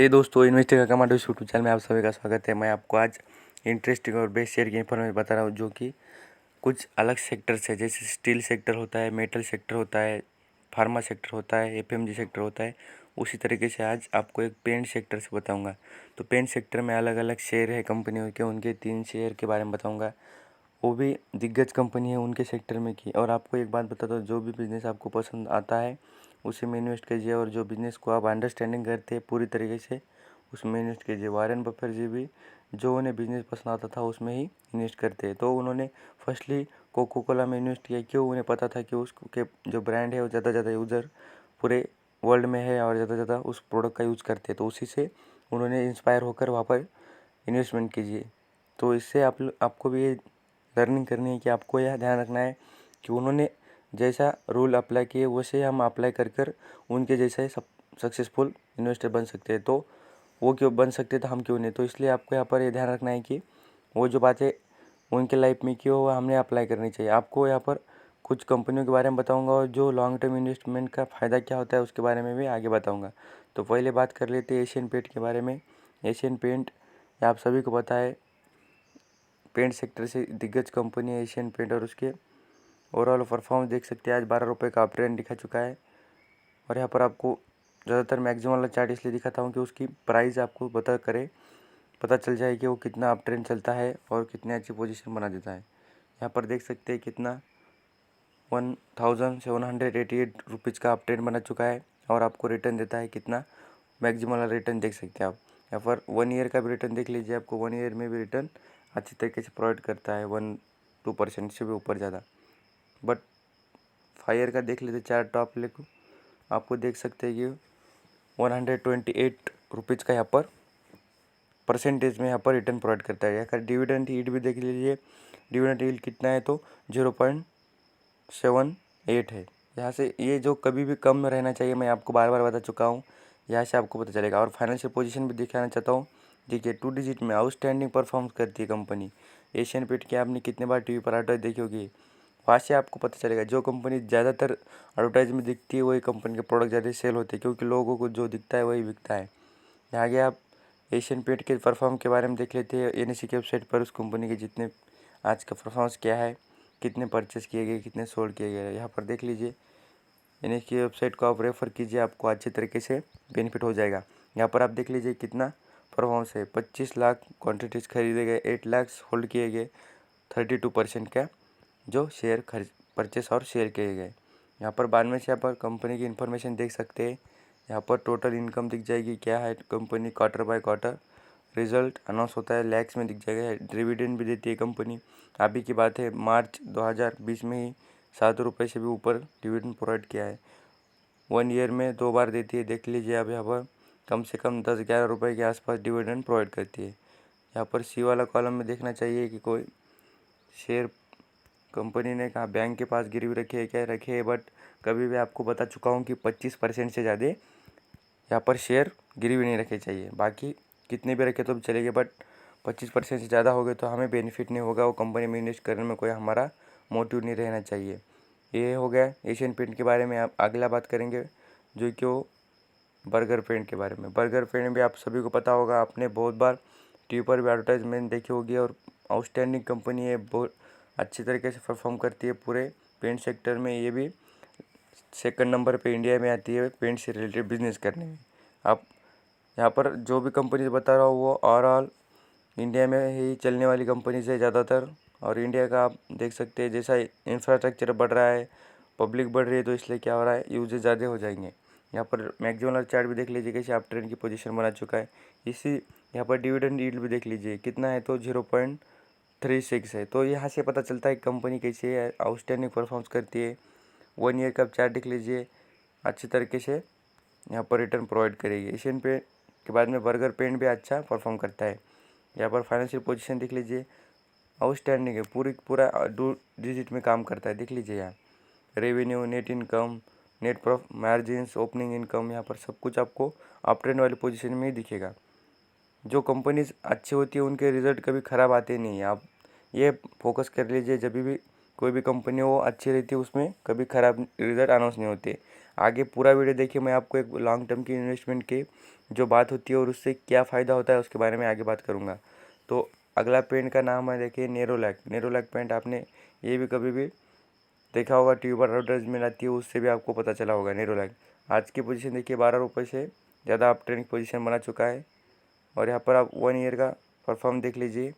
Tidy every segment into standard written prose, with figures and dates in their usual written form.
हे दोस्तों, इन्वेस्टर का commando YouTube channel में आप सभी का स्वागत है। मैं आपको आज इंटरेस्टिंग और बेस्ट शेयर की इन्फॉर्मेशन बता रहा हूँ, जो कि कुछ अलग सेक्टर्स है। जैसे स्टील सेक्टर होता है, मेटल सेक्टर होता है, फार्मा सेक्टर होता है, एफएमजी सेक्टर होता है। उसी तरीके से आज आपको एक पेंट सेक्टर से बताऊँगा। तो पेंट सेक्टर में अलग अलग शेयर है कंपनियों के, उनके 3 शेयर के बारे में बताऊँगा। वो भी दिग्गज कंपनी है उनके सेक्टर में की। और आपको एक बात बता दो, जो भी बिज़नेस आपको पसंद आता है उसी में इन्वेस्ट कीजिए, और जो बिज़नेस को आप अंडरस्टैंडिंग करते हैं पूरी तरीके से उसमें इन्वेस्ट कीजिए। वॉरेन बफेट जी भी जो उन्हें बिज़नेस पसंद आता था उसमें ही इन्वेस्ट करते हैं। तो उन्होंने फर्स्टली कोको कोला में इन्वेस्ट किया। क्यों? उन्हें पता था कि उसको के जो ब्रांड है वो ज़्यादा ज़्यादा यूज़र पूरे वर्ल्ड में है और ज़्यादा ज़्यादा उस प्रोडक्ट का यूज़ करते हैं। तो उसी से उन्होंने इंस्पायर होकर वहाँ पर इन्वेस्टमेंट कीजिए। तो इससे आपको भी ये लर्निंग करनी है कि आपको यह ध्यान रखना है कि उन्होंने जैसा रूल अप्लाई किए वैसे हम अप्लाई कर कर उनके जैसा ही सक्सेसफुल इन्वेस्टर बन सकते हैं। तो वो क्यों बन सकते तो हम क्यों नहीं? तो इसलिए आपको यहाँ पर ये ध्यान रखना है कि वो जो बातें उनके लाइफ में की हो वो हमने अप्लाई करनी चाहिए। आपको यहाँ पर कुछ कंपनियों के बारे में बताऊंगा और जो लॉन्ग टर्म इन्वेस्टमेंट का फ़ायदा क्या होता है उसके बारे में भी आगे बताऊंगा। तो पहले बात कर लेते हैं एशियन पेंट के बारे में। एशियन पेंट आप सभी को पता है, पेंट सेक्टर से दिग्गज कंपनी है एशियन पेंट। और उसके ओवरऑल परफॉर्मेंस देख सकते हैं, आज 12 रुपये का अप ट्रेंड दिखा चुका है। और यहाँ पर आपको ज़्यादातर मैक्सिमम वाला चार्ट इसलिए दिखाता हूँ कि उसकी प्राइस आपको पता चल जाए कि वो कितना अप ट्रेंड चलता है और कितनी अच्छी पोजीशन बना देता है। यहाँ पर देख सकते हैं कितना 1788 रुपीज़ का अप ट्रेंड बना चुका है और आपको रिटर्न देता है कितना, मैक्सिमम वाला रिटर्न देख सकते हैं आप। यहाँ पर 1 ईयर का भी रिटर्न देख लीजिए, आपको 1 ईयर में भी रिटर्न अच्छी तरीके से प्रोवाइड करता है, 1-2% से भी ऊपर ज़्यादा। बट 5 ईयर का देख लीजिए चार्ट टॉप लेको, आपको देख सकते हैं कि 128 रुपीज़ का यहाँ पर परसेंटेज में यहाँ पर रिटर्न प्रोवाइड करता है। यहाँ डिविडेंड यील्ड भी देख लीजिए, डिविडेंड यील्ड कितना है तो 0.78 है। यहाँ से ये जो कभी भी कम रहना चाहिए, मैं आपको बार बार बता चुका हूँ, यहाँ से आपको पता चलेगा। और फाइनेंशियल पोजीशन भी दिखाना चाहता हूँ। देखिए 2 डिजिट में आउटस्टैंडिंग परफॉर्मेंस करती है कंपनी। एशियन पेंट की आपने कितने बार टीवी पर एडवर्टाइज देखी होगी, वहाँ से आपको पता चलेगा। जो कंपनी ज़्यादातर एडवर्टाइज में दिखती है वही कंपनी के प्रोडक्ट ज़्यादा सेल होते हैं, क्योंकि लोगों को जो दिखता है वही बिकता है। आगे आप एशियन पेंट के परफॉर्म के बारे में देख लेते हैं। एनएससी की वेबसाइट पर उस कंपनी के जितने आज का परफॉर्मेंस क्या है, कितने परचेस किए गए, कितने सोल्ड किए गए, यहाँ पर देख लीजिए। एनएससी की वेबसाइट को आप रेफ़र कीजिए, आपको अच्छे तरीके से बेनिफिट हो जाएगा। यहाँ पर आप देख लीजिए कितना परफॉर्मेंस है। 25 लाख क्वान्टिटीज़ खरीदे गए, 8 लाख होल्ड किए गए, 32% का जो शेयर परचेस और शेयर किए गए। यहाँ पर बाद में से यहाँ पर कंपनी की इन्फॉर्मेशन देख सकते हैं। यहाँ पर टोटल इनकम दिख जाएगी, क्या है company, quarter by quarter result announce होता है, लैक्स में दिख जाएगा। डिविडेंड भी देती है कंपनी। अभी की बात है, मार्च 2020 में ही 7 रुपये से भी ऊपर डिविडेंड प्रोवाइड किया है। 1 ईयर में 2 बार देती है। देख लीजिए आप यहाँ पर कम से कम 10-11 रुपये के आसपास डिविडेंड प्रोवाइड करती है। यहाँ पर सी वाला कॉलम में देखना चाहिए कि कोई शेयर कंपनी ने कहा बैंक के पास गिरवी रखी है, क्या रखी है, बट कभी भी आपको बता चुका हूँ कि 25% से ज़्यादा यहाँ पर शेयर गिरवी नहीं रखे चाहिए। बाकी कितने भी रखे तो भी चलेंगे, बट 25% से ज़्यादा हो गए तो हमें बेनिफिट नहीं होगा। वो कंपनी में इन्वेस्ट करने में कोई हमारा मोटिव नहीं रहना चाहिए। ये हो गया एशियन पेंट के बारे में। आप अगला बात करेंगे जो कि वो बर्गर पेंट के बारे में। बर्गर पेंट भी आप सभी को पता होगा, आपने बहुत बार टीवी पर भी एडवर्टाइजमेंट देखी होगी। और आउटस्टैंडिंग कंपनी है, बहुत अच्छी तरीके से परफॉर्म करती है पूरे पेंट सेक्टर में। ये भी सेकंड नंबर पे इंडिया में आती है पेंट से रिलेटेड बिजनेस करने में। आप यहाँ पर जो भी कंपनी बता रहा हूँ वो ओवरऑल इंडिया में ही चलने वाली कंपनीज है ज़्यादातर। और इंडिया का आप देख सकते हैं, जैसा इंफ्रास्ट्रक्चर बढ़ रहा है, पब्लिक बढ़ रही है, तो इसलिए क्या हो रहा है, यूजेज ज़्यादा हो जाएंगे। यहाँ पर मैक्सिमम चार्ट भी देख लीजिए कैसे आप ट्रेंड की पोजीशन बना चुका है। इसी यहाँ पर डिविडेंड यील्ड भी देख लीजिए कितना है तो 0.36 है। तो यहाँ से पता चलता है कंपनी कैसे आउटस्टैंडिंग परफॉर्मेंस करती है। 1 ईयर का चार्ट देख लीजिए, अच्छी तरीके से यहाँ पर रिटर्न प्रोवाइड करेगी। एशियन पेंट के बाद में बर्गर पेंट भी अच्छा परफॉर्म करता है। यहाँ पर फाइनेंशियल पोजीशन देख लीजिए, आउटस्टैंडिंग है, पूरा 2 डिजिट में काम करता है। देख लीजिए यहाँ revenue, net income, net profit margins, opening income, यहाँ पर सब कुछ आपको अप ट्रेंड वाली पोजीशन में ही दिखेगा। जो कंपनीज अच्छी होती है उनके रिज़ल्ट कभी ख़राब आते नहीं हैं। आप ये फोकस कर लीजिए, जब भी कोई भी कंपनी हो अच्छी रहती है उसमें कभी ख़राब रिज़ल्ट अनाउंस नहीं होते। आगे पूरा वीडियो देखिए, मैं आपको एक लॉन्ग टर्म की इन्वेस्टमेंट की जो बात होती है और उससे क्या फ़ायदा होता है उसके बारे में आगे बात करूँगा। तो अगला पेंट का नाम है देखिए नेरोलैक। नेरोलैक पेंट आपने ये भी कभी भी देखा होगा, टीवी पर एडवर्टाइजमेंट आती है उससे भी आपको पता चला होगा नेरोलैक। आज की पोजीशन देखिए 12 रुपये से ज़्यादा आप ट्रेंडिंग पोजीशन बना चुका है। और यहाँ पर आप 1 ईयर का परफॉर्म देख लीजिए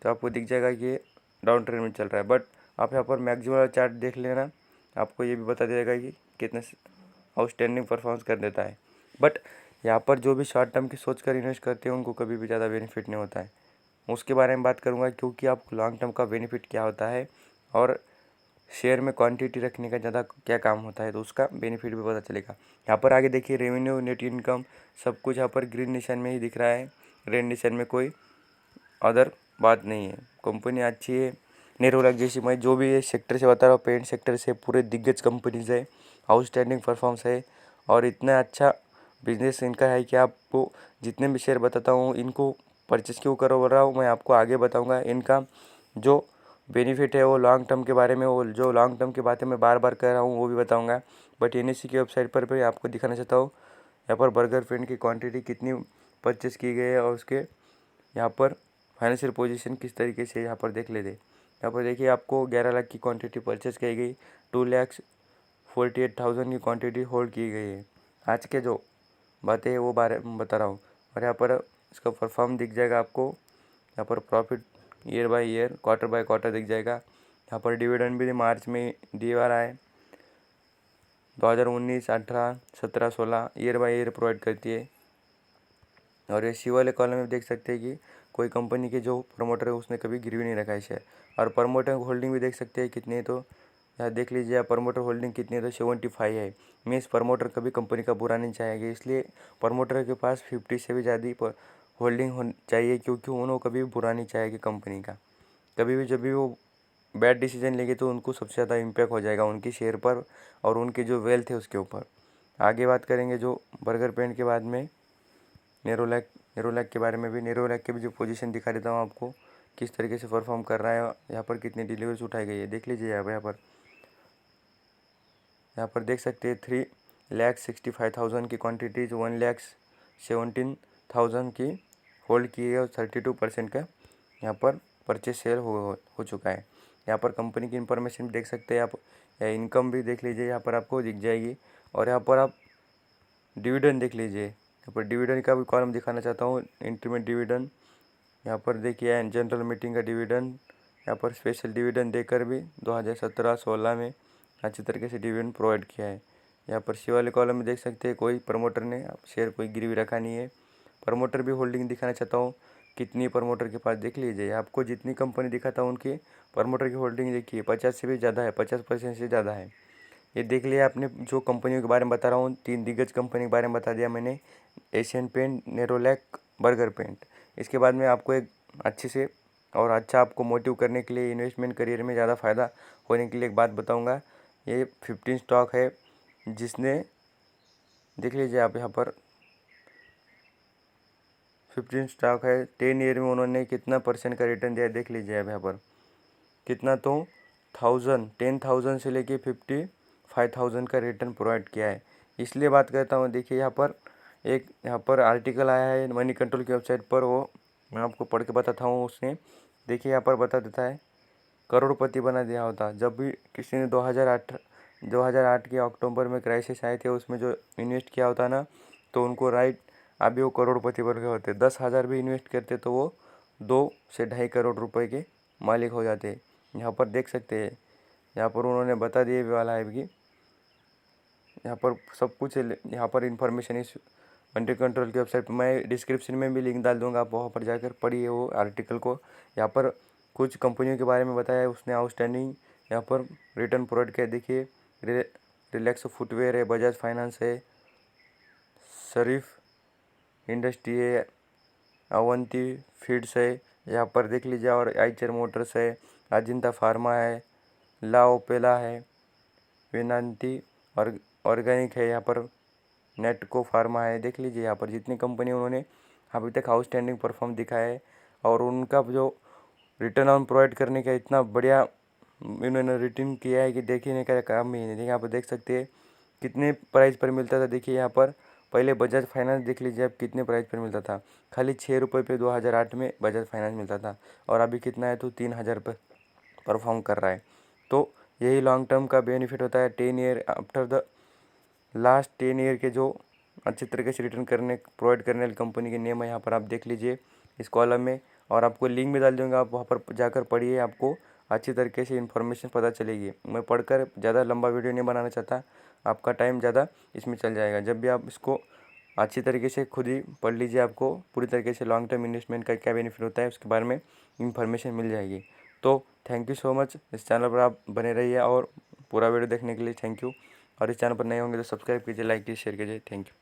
तो आपको दिख जाएगा कि डाउन ट्रेंड में चल रहा है। बट आप यहाँ पर मैक्सिमम चार्ट देख लेना, आपको ये भी बता देगा कि कितने आउटस्टैंडिंग परफॉर्मेंस कर देता है। बट यहाँ पर जो भी शॉर्ट टर्म की सोच कर इन्वेस्ट करते हैं उनको कभी भी ज़्यादा बेनिफिट नहीं होता है। उसके बारे में बात करूँगा क्योंकि आपको लॉन्ग टर्म का बेनिफिट क्या होता है और शेयर में क्वांटिटी रखने का ज़्यादा क्या काम होता है, तो उसका बेनिफिट भी पता चलेगा। यहाँ पर आगे देखिए रेवेन्यू, नेट इनकम सब कुछ यहाँ पर ग्रीन निशान में ही दिख रहा है। रेड निशान में कोई अदर बात नहीं है। कंपनी अच्छी है। नेरोलैक जैसी मैं जो भी ये सेक्टर से बता रहा हूँ, पेंट सेक्टर से पूरे दिग्गज कंपनीज है, आउटस्टैंडिंग परफॉर्मेंस है और इतना अच्छा बिजनेस इनका है कि आपको जितने भी शेयर बताता हूँ इनको परचेस क्यों करो रहा हूँ मैं आपको आगे बताऊँगा। इनका जो बेनिफिट है वो लॉन्ग टर्म के बारे में, वो जो लॉन्ग टर्म की बातें मैं बार बार कर रहा हूँ वो भी बताऊँगा। बट NSE की वेबसाइट पर भी आपको दिखाना चाहता हूँ यहाँ पर बर्गर पेंट की क्वान्टिटी कितनी परचेस की गई है और उसके यहाँ पर फाइनेंशियल पोजीशन किस तरीके से यहाँ पर देख लेते। यहाँ पर देखिए आपको 11 लाख की क्वांटिटी परचेस की गई, 2,48,000 की क्वांटिटी होल्ड की गई है। आज के जो बातें हैं वो बारे में बता रहा हूँ। और यहाँ पर इसका परफॉर्म दिख जाएगा आपको, यहाँ पर profit year by year, quarter by quarter दिख जाएगा। यहाँ पर डिविडेंड भी मार्च में दिए आ रहा है। 2019, 18, 17, 16 ईयर बाय ईयर प्रोवाइड करती है। और ये सी वाले कॉलम में देख सकते हैं कि कोई कंपनी के जो प्रमोटर है उसने कभी गिरवी नहीं रखा है शेयर। और प्रमोटर होल्डिंग भी देख सकते हैं कितनी है, तो यहाँ देख लीजिए आप प्रमोटर होल्डिंग कितनी है, तो 75 है। मीन्स प्रमोटर कभी कंपनी का बुरा नहीं चाहेंगे, इसलिए प्रमोटर के पास 50 से भी ज़्यादा होल्डिंग हो चाहिए क्योंकि उन्होंने कभी बुरा नहीं चाहेगी कंपनी का। कभी भी जब भी वो बैड डिसीजन लेंगे तो उनको सबसे ज़्यादा इम्पैक्ट हो जाएगा उनकी शेयर पर और उनके जो वेल्थ है उसके ऊपर। आगे बात करेंगे जो बर्गर पेंट के बाद में नेरोलैक के बारे में भी। नेरोलैक के भी जो पोजीशन दिखा देता हूँ आपको किस तरीके से परफॉर्म कर रहा है। यहाँ पर कितनी डिलीवरीज उठाई गई है देख लीजिए। यहाँ पर देख सकते हैं 3,65,000 की क्वांटिटीज 1,17,000 की होल्ड की है और 32% का यहाँ पर परचेस सेल हो चुका है। यहाँ पर कंपनी की इंफॉर्मेशन भी देख सकते हैं आप, इनकम भी देख लीजिए यहाँ पर आपको दिख जाएगी। और यहाँ पर आप डिविडेंड देख लीजिए, यहाँ पर डिविडेंड का भी कॉलम दिखाना चाहता हूँ। इंक्रीमेंट डिविडेंड यहाँ पर देखिए, जनरल मीटिंग का डिविडेंड, यहाँ पर स्पेशल डिविडेंड देकर भी 2017-16 में अच्छी तरीके से डिविडेंड प्रोवाइड किया है। यहाँ पर सी वाले कॉलम में देख सकते हैं कोई प्रमोटर ने शेयर कोई गिरवी रखा नहीं है। प्रमोटर भी होल्डिंग दिखाना चाहता हूँ कितनी प्रमोटर के पास देख लीजिए। आपको जितनी कंपनी दिखाता हूँ उनकी प्रमोटर की होल्डिंग देखिए 50 से भी ज़्यादा है, 50% से ज़्यादा है। ये देख लिया आपने। जो कंपनियों के बारे में बता रहा हूँ 3 दिग्गज कंपनी के बारे में बता दिया मैंने, Asian paint, Nerolac, Berger paint. इसके बाद में आपको एक अच्छे से और अच्छा आपको मोटिव करने के लिए इन्वेस्टमेंट करियर में ज़्यादा फ़ायदा होने के लिए एक बात बताऊंगा। ये 15 स्टॉक है जिसने देख लीजिए आप, यहाँ पर 15 स्टॉक है। 10 ईयर में उन्होंने कितना % का रिटर्न दिया देख लीजिए आप यहाँ पर कितना, तो 10,000 से लेके 55,000 का रिटर्न प्रोवाइड किया है। इसलिए बात करता हूँ। देखिए यहाँ पर आर्टिकल आया है मनी कंट्रोल की वेबसाइट पर, वो मैं आपको पढ़ के बताता हूँ। उसने देखिए यहाँ पर बता देता है करोड़पति बना दिया होता जब भी किसी ने 2008 के अक्टूबर में क्राइसिस आए थे, उसमें जो इन्वेस्ट किया होता ना तो उनको राइट अभी वो करोड़पति बन गए होते। 10,000 भी इन्वेस्ट करते तो वो 2 से 2.5 करोड़ रुपए के मालिक हो जाते। यहाँ पर देख सकते हैं, यहाँ पर उन्होंने बता दिए वाला है कि यहाँ पर सब कुछ है। यहाँ पर इंफॉर्मेशन इस मंडी कंट्रोल की वेबसाइट पर मैं डिस्क्रिप्शन में भी लिंक डाल दूँगा, आप वहाँ पर जाकर पढ़िए वो आर्टिकल को। यहाँ पर कुछ कंपनियों के बारे में बताया है उसने आउटस्टैंडिंग यहाँ पर रिटर्न प्रोवाइड किया। देखिए रिलैक्सो फुटवेयर है, बजाज फाइनेंस है, शरीफ इंडस्ट्री है, अवंती फीड्स है, यहाँ पर देख लीजिए। और आइचर मोटर्स है, अजिंता फार्मा है, ला ओपेला है, वेदांती और ऑर्गेनिक है, यहाँ पर नेटको फार्मा है। देख लीजिए यहाँ पर जितनी कंपनी उन्होंने अभी तक आउटस्टैंडिंग परफॉर्म दिखाया है और उनका जो रिटर्न ऑन प्रोवाइड करने का इतना बढ़िया इन्होंने रिटर्न किया है कि देखने का काम ही नहीं। देखिए यहाँ पर देख सकते हैं कितने प्राइस पर मिलता था। देखिए यहाँ पर पहले बजाज फाइनेंस देख लीजिए आप कितने प्राइस पर मिलता था, खाली 6 रुपये पे 2008 में बजाज फाइनेंस मिलता था, और अभी कितना है तो 3000 पर परफॉर्म कर रहा है। तो यही लॉन्ग टर्म का बेनिफिट होता है। 10 year after the last 10 year के जो अच्छी तरीके से रिटर्न प्रोवाइड करने वाली कंपनी के नेम है यहाँ पर आप देख लीजिए इस कॉलम में, और आपको लिंक भी डाल दूँगा, आप वहाँ पर जाकर पढ़िए, आपको अच्छी तरीके से इन्फॉर्मेशन पता चलेगी। मैं पढ़कर ज़्यादा लंबा वीडियो नहीं बनाना चाहता, आपका टाइम ज़्यादा इसमें चल जाएगा। जब भी आप इसको अच्छी तरीके से खुद ही पढ़ लीजिए, आपको पूरी तरीके से लॉन्ग टर्म इन्वेस्टमेंट का क्या बेनिफिट होता है उसके बारे में इन्फॉर्मेशन मिल जाएगी। तो थैंक यू सो मच, इस चैनल पर आप बने रहिए और पूरा वीडियो देखने के लिए थैंक यू। और इस चैनल पर नए होंगे तो सब्सक्राइब कीजिए, लाइक कीजिए, शेयर कीजिए। Thank you.